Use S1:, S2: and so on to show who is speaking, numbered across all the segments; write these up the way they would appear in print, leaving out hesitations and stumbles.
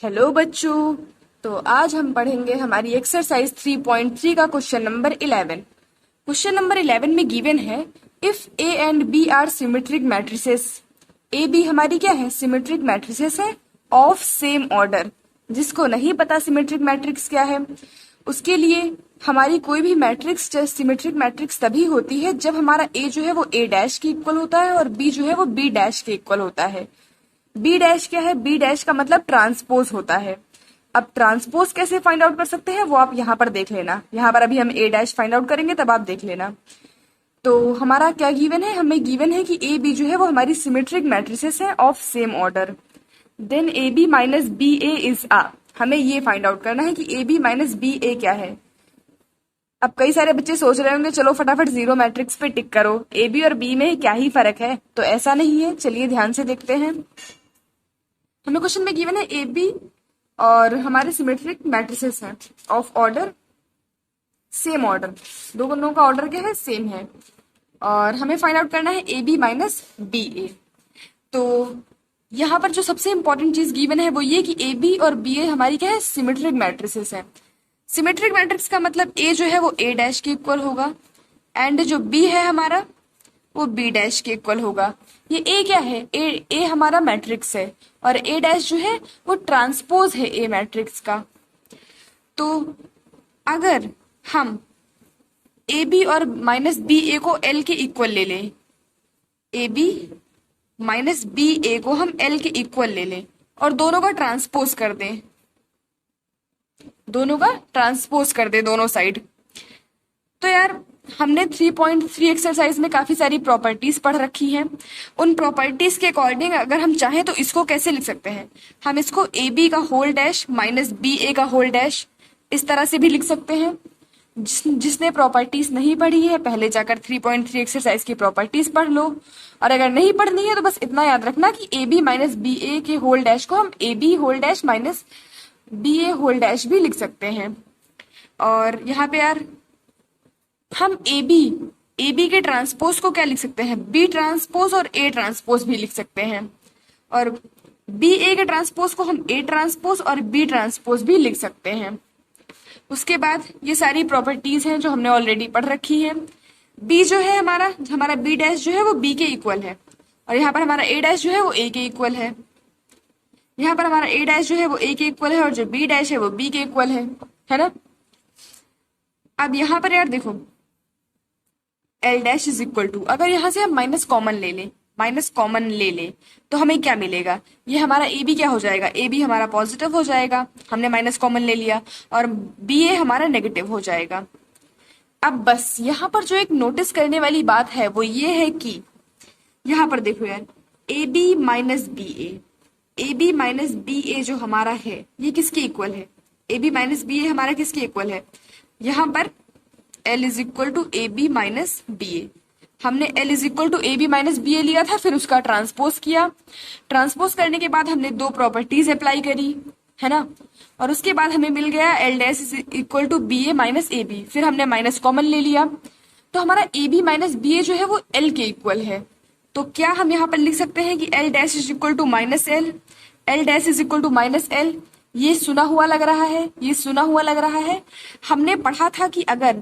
S1: Hello बच्चों। तो आज हम पढ़ेंगे हमारी एक्सरसाइज 3.3 का क्वेश्चन नंबर 11। क्वेश्चन नंबर 11 में गिवन है if A and B are symmetric matrices. A B हमारी क्या है? सिमेट्रिक मैट्रिसेस है ऑफ सेम ऑर्डर। जिसको नहीं पता सिमेट्रिक मैट्रिक्स क्या है, उसके लिए हमारी कोई भी मैट्रिक्स सिमेट्रिक मैट्रिक्स तभी होती है जब हमारा ए जो है वो ए डैश के इक्वल होता है और बी जो है वो बी डैश के इक्वल होता है। बी डैश क्या है? बी डैश का मतलब ट्रांसपोज होता है। अब ट्रांसपोज कैसे फाइंड आउट कर सकते हैं वो आप यहाँ पर देख लेना। यहाँ पर अभी हम ए डैश फाइंड आउट करेंगे तब आप देख लेना। तो हमारा क्या गिवन है? हमें गिवन है कि ए बी जो है वो हमारी सिमेट्रिक मैट्रिसेस है of same order. Then A B minus B A is आ। हमें ये फाइंड आउट करना है कि A B minus B A क्या है। अब कई सारे बच्चे सोच रहे होंगे चलो फटाफट जीरो मैट्रिक्स पे टिक करो, ए बी और बी में क्या ही फर्क है। तो ऐसा नहीं है, चलिए ध्यान से देखते हैं। हमें क्वेश्चन में गिवन है ए बी और हमारे सिमेट्रिक मैट्रिसेस हैं ऑफ ऑर्डर सेम ऑर्डर। दोनों का ऑर्डर क्या है? सेम है। और हमें फाइंड आउट करना है ए बी माइनस बी ए। तो यहाँ पर जो सबसे इंपॉर्टेंट चीज गिवन है वो ये कि ए बी और बी ए हमारी क्या है? सिमेट्रिक मैट्रिसेस है। सिमेट्रिक मैट्रिक्स का मतलब ए जो है वो ए डैश के इक्वल होगा एंड जो बी है हमारा वो बी डैश के इक्वल होगा। ये ए क्या है? ए हमारा मैट्रिक्स है और ए डैश जो है वो ट्रांसपोज है ए मैट्रिक्स का। तो अगर हम ए बी और माइनस बी ए को एल के इक्वल ले लें, ए बी माइनस बी ए को हम एल के इक्वल ले लें और दोनों का ट्रांसपोज कर दें, दोनों साइड, तो यार हमने 3.3 एक्सरसाइज में काफी सारी प्रॉपर्टीज पढ़ रखी हैं। उन प्रॉपर्टीज के अकॉर्डिंग अगर हम चाहें तो इसको कैसे लिख सकते हैं? हम इसको ए बी का होल डैश माइनस बी ए का होल डैश इस तरह से भी लिख सकते हैं। जिसने प्रॉपर्टीज नहीं पढ़ी है पहले जाकर 3.3 एक्सरसाइज की प्रॉपर्टीज पढ़ लो, और अगर नहीं पढ़नी है तो बस इतना याद रखना कि A B minus B A के होल डैश को हम A B whole dash minus B A whole dash भी लिख सकते हैं। और यहाँ पे यार हम ए बी के ट्रांसपोज को क्या लिख सकते हैं? बी ट्रांसपोज और ए ट्रांसपोज भी लिख सकते हैं। और बी ए के ट्रांसपोज को हम ए ट्रांसपोज और बी ट्रांसपोज भी लिख सकते हैं। उसके बाद ये सारी प्रॉपर्टीज हैं जो हमने ऑलरेडी पढ़ रखी है। बी जो है हमारा बी डैश जो है वो बी के इक्वल है और यहाँ पर हमारा ए डैश जो है वो ए के इक्वल है। यहाँ पर हमारा ए डैश जो है वो ए के इक्वल है और जो बी डैश है वो बी के इक्वल है ना। अब यहाँ पर यार देखो L dash is equal to, अगर यहाँ से हम माइनस कॉमन ले लें तो हमें क्या मिलेगा? ये हमारा ए बी क्या हो जाएगा? ए बी हमारा पॉजिटिव हो जाएगा, हमने माइनस कॉमन ले लिया, और बी ए हमारा नेगेटिव हो जाएगा। अब बस यहाँ पर जो एक नोटिस करने वाली बात है वो ये है कि यहाँ पर देखो यार A B minus B A जो हमारा है ये किसके इक्वल है? A B minus B A हमारा किसके इक्वल है? यहाँ पर L is equal to A B minus B A. हमने L is equal to A B minus B A लिया था, फिर उसका ट्रांसपोज किया। ट्रांसपोज करने के बाद हमने दो प्रॉपर्टीज अप्लाई करी, है ना, और उसके बाद हमें मिल गया L dash is equal to B A minus A B. फिर हमने माइनस कॉमन ले लिया तो हमारा A B minus B A जो है वो L के इक्वल है। तो क्या हम यहाँ पर लिख सकते हैं कि L dash is equal to minus L dash is equal to minus L। ये सुना हुआ लग रहा है। हमने पढ़ा था कि अगर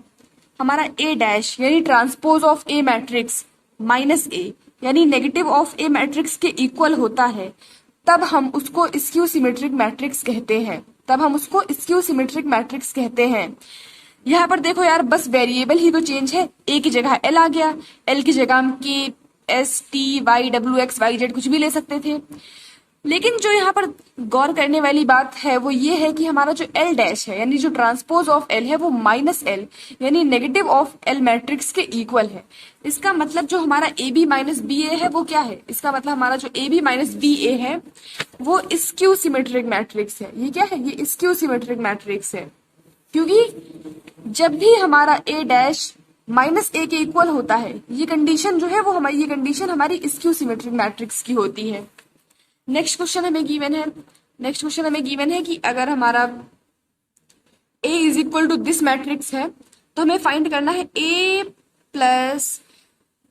S1: हमारा ए डैश यानी transpose of A matrix minus A यानी नेगेटिव ऑफ ए मैट्रिक्स के इक्वल होता है तब हम उसको स्क्यू सिमेट्रिक मैट्रिक्स कहते हैं। यहाँ पर देखो यार बस वेरिएबल ही तो चेंज है, ए की जगह एल आ गया, एल की जगह हम K S T Y W X Y Z कुछ भी ले सकते थे। लेकिन जो यहाँ पर गौर करने वाली बात है वो ये है कि हमारा जो एल डैश है यानी जो ट्रांसपोज ऑफ एल है वो माइनस एल यानी नेगेटिव ऑफ एल मैट्रिक्स के इक्वल है। इसका मतलब जो हमारा ए बी माइनस बी ए है वो क्या है? इसका मतलब हमारा जो ए बी माइनस बी ए है वो स्क्यू सिमेट्रिक मैट्रिक्स है। ये क्या है? ये स्क्यू सिमेट्रिक मैट्रिक्स है, क्योंकि जब भी हमारा ए डैश माइनस ए के इक्वल होता है ये कंडीशन जो है वो हमारी स्क्यू सिमेट्रिक मैट्रिक्स की होती है। नेक्स्ट क्वेश्चन हमें गिवन है कि अगर हमारा A is equal to this matrix है तो हमें फाइंड करना है A plus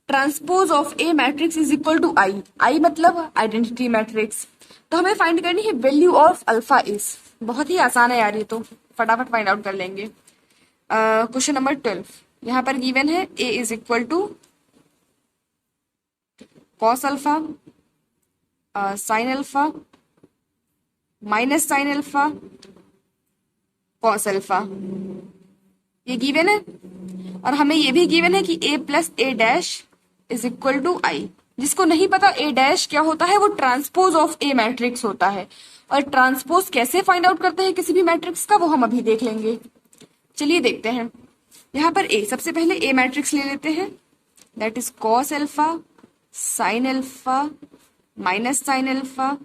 S1: transpose of A matrix is equal to I मतलब आइडेंटिटी मैट्रिक्स। तो हमें फाइंड करनी है वैल्यू ऑफ अल्फा इज। बहुत ही आसान है यार, ये तो फटाफट फाइंड आउट कर लेंगे। क्वेश्चन नंबर 12 यहाँ पर गिवन है A is equal to cos alpha, sine alpha, minus sine alpha, cos alpha, ये गिवन है। और हमें ये भी गिवन है कि A plus A dash is equal to I. जिसको नहीं पता ए डैश क्या होता है, वो ट्रांसपोज ऑफ ए मैट्रिक्स होता है। और ट्रांसपोज कैसे फाइंड आउट करते हैं किसी भी मैट्रिक्स का, वो हम अभी देख लेंगे। चलिए देखते हैं। यहाँ पर ए, सबसे पहले ए मैट्रिक्स ले लेते हैं, that is cos alpha, sine alpha, minus sine alpha,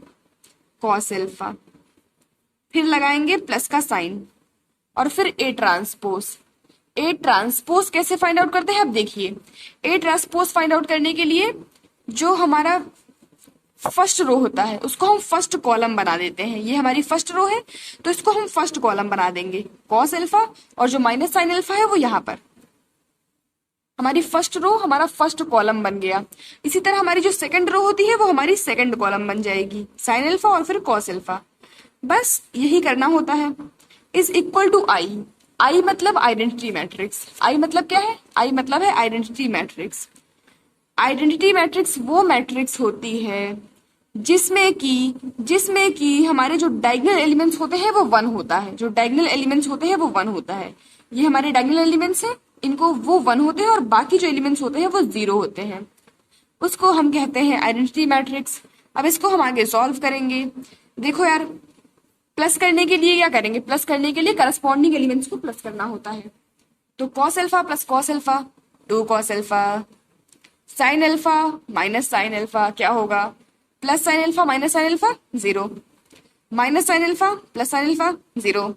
S1: cos alpha. फिर लगाएंगे प्लस का साइन और फिर ए ट्रांसपोज। ए ट्रांसपोज कैसे फाइंड आउट करते हैं, अब देखिए। ए ट्रांसपोज फाइंड आउट करने के लिए जो हमारा फर्स्ट रो होता है उसको हम फर्स्ट कॉलम बना देते हैं। ये हमारी फर्स्ट रो है तो इसको हम फर्स्ट कॉलम बना देंगे कॉस अल्फा, और जो माइनस साइन अल्फा है वो यहाँ पर। हमारी फर्स्ट रो हमारा फर्स्ट कॉलम बन गया। इसी तरह हमारी जो सेकंड रो होती है वो हमारी सेकंड कॉलम बन जाएगी, साइन अल्फा और फिर कॉस अल्फा। बस यही करना होता है। इज इक्वल टू आई। आई मतलब आइडेंटिटी मैट्रिक्स। आई मतलब क्या है, आई मतलब है आइडेंटिटी मैट्रिक्स। आइडेंटिटी मैट्रिक्स वो मैट्रिक्स होती है जिसमें कि हमारे जो डायगोनल एलिमेंट्स होते हैं वो वन होता है। जो डायगोनल एलिमेंट्स होते हैं वो वन होता है। ये हमारे डायगोनल एलिमेंट्स हैं, इनको वो वन होते हैं और बाकी जो एलिमेंट्स होते हैं वो जीरो होते हैं। उसको हम कहते हैं आइडेंटिटी मैट्रिक्स। अब इसको हम आगे सॉल्व करेंगे। देखो यार, प्लस करने के लिए क्या करेंगे, प्लस करने के लिए करस्पॉन्डिंग एलिमेंट्स को प्लस करना होता है। तो cos alpha plus cos alpha, 2 cos alpha, sine alpha minus sine alpha क्या होगा, plus sine alpha minus sine alpha 0, minus sine alpha plus sine alpha 0,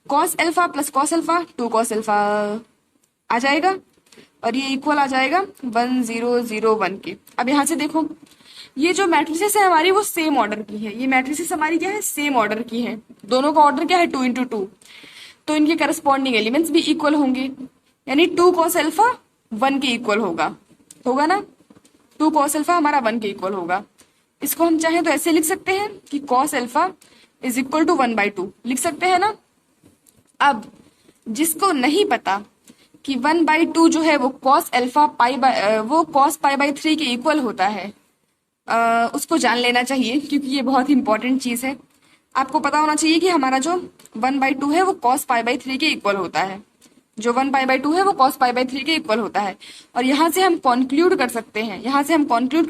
S1: cos alpha plus cos alpha 2 cos alpha आ जाएगा। और ये equal आ जाएगा 1 0 0 1 के। अब यहाँ से देखो, ये जो मैट्रिसेस है हमारी वो सेम ऑर्डर की है। ये मैट्रिसेस हमारी क्या है, सेम ऑर्डर की है। दोनों का ऑर्डर क्या है, 2 × 2। तो इनके करस्पॉन्डिंग एलिमेंट्स भी इक्वल होंगे, यानी 2 कॉस अल्फा 1 के इक्वल होगा ना। 2 कॉस अल्फा हमारा 1 के इक्वल होगा। इसको हम चाहें तो ऐसे लिख सकते हैं कि cos alpha is equal to 1/2 लिख सकते हैं ना। अब जिसको नहीं पता कि 1/2 जो है वो कॉस अल्फा वो कॉस π/3 के इक्वल होता है, उसको जान लेना चाहिए, क्योंकि ये बहुत ही इंपॉर्टेंट चीज है। आपको पता होना चाहिए कि हमारा जो 1/2 है वो cos π/3 के इक्वल होता है। जो 1/2 है वो cos π/3 के इक्वल होता है। और यहाँ से हम कंक्लूड कर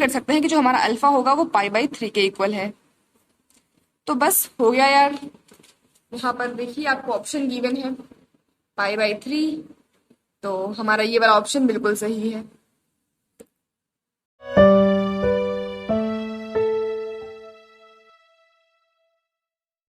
S1: सकते हैं कि जो हमारा अल्फा होगा वो π/3 के इक्वल है। तो बस हो गया यार। यहाँ पर देखिए आपको ऑप्शन गिवन है π/3, तो हमारा ये वाला ऑप्शन बिल्कुल सही है।